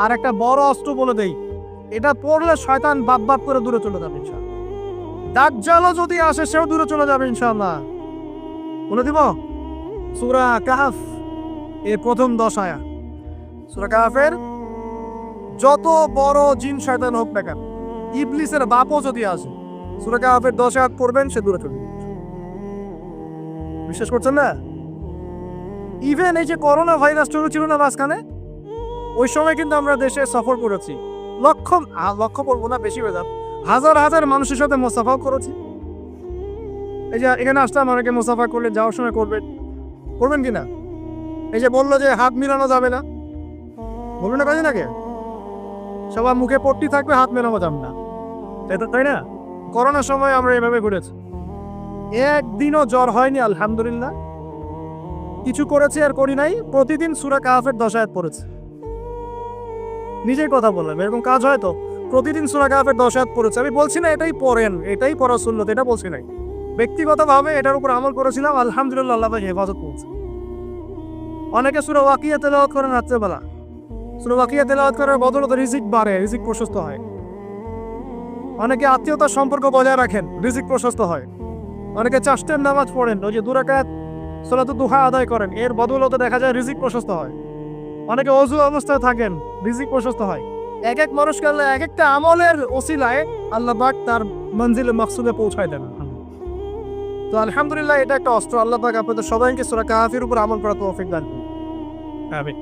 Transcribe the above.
আর একটা বড় অস্ত্র বলে দেই, এটা পড়লে শয়তান বাপ বাপ করে দূরে চলে যাবে ইনশাআল্লাহ। দাজ্জালও যদি আসে সেও দূরে চলে যাবে ইনশাআল্লাহ। বলে দিব সূরা কাহফ এর প্রথম 10 আয়াত। সূরা কাহফের যত বড় জিন শয়তান হোক না কেন, ইবলিসের বাপও যদি আসে, সূরা কাহফের 10 আয়াত পড়বেন, সে দূরে চলে যাবে। বিশ্বাস করছেন না? ইভেন এই যে করোনা ভাইরাস ছিল না মাঝখানে, ওই সময় কিন্তু আমরা দেশে সফর করেছি, লক্ষ বলবো না, বেশি হয়ে যাবে, হাজার হাজার মানুষের সাথে মোসাফাও করেছি। এই যে এখানে আসলাম, অনেকে মোসাফা করলে যাওয়ার সময় করবেন কিনা? এই যে বললো যে হাত মিলানো যাবে না, বলবেন না কাজে নাকি? সবার মুখে পট্টি থাকবে, হাত মেলানো যাবে না, তাই না? করোনার সময় আমরা এভাবে ঘুরেছি, একদিনও জ্বর হয়নি আলহামদুলিল্লাহ। কিছু করেছি আর করি নাই, প্রতিদিন সূরা কাহফের 10 আয়াত পড়েছে। নিজের কথা বললাম, এরকম কাজ হয় তো? প্রতিদিন সূরা কাহফের 10 আয়াত পড়েছে। আমি বলছি না এটাই পড়েন, এটাই পড়া সুন্নত, এটা বলছি নাই। ব্যক্তিগতভাবে এটার উপর আমল করেছিলাম, আলহামদুলিল্লাহ, আল্লাহ তাআলা হেফাজত করেছে। অনেকে সূরা ওয়াকিয়া তেলাওয়াত করেন রাত্রেবেলা, সূরা ওয়াকিয়া তেলাওয়াত করার বদৌলতে রিজিক বাড়ে, রিজিক প্রশস্ত হয়। অনেকে আত্মীয়তার সম্পর্ক বজায় রাখেন, রিজিক প্রশস্ত হয়। অনেকে চাষ্টের নামাজ পড়েন, ওই যে 2 রাকাত সালাতুদ দুহা আদায় করেন, এর বদৌলতে দেখা যায় রিজিক প্রশস্ত হয়। অনেকে অজু অবস্থায় থাকেন, রিজিক প্রশস্ত হয়। এক এক মানুষকে আল্লাহ এক একটা আমলের ওসিলায় আল্লাহ পাক তার মঞ্জিলে মাকসুদে পৌঁছায় দেন। তো আলহামদুলিল্লাহ, এটা একটা অস্ত্র। আল্লাহ পাক আপনাদের সবাইকে সূরা কাহফের উপর আমল করার তৌফিক দান করুন। আমিন।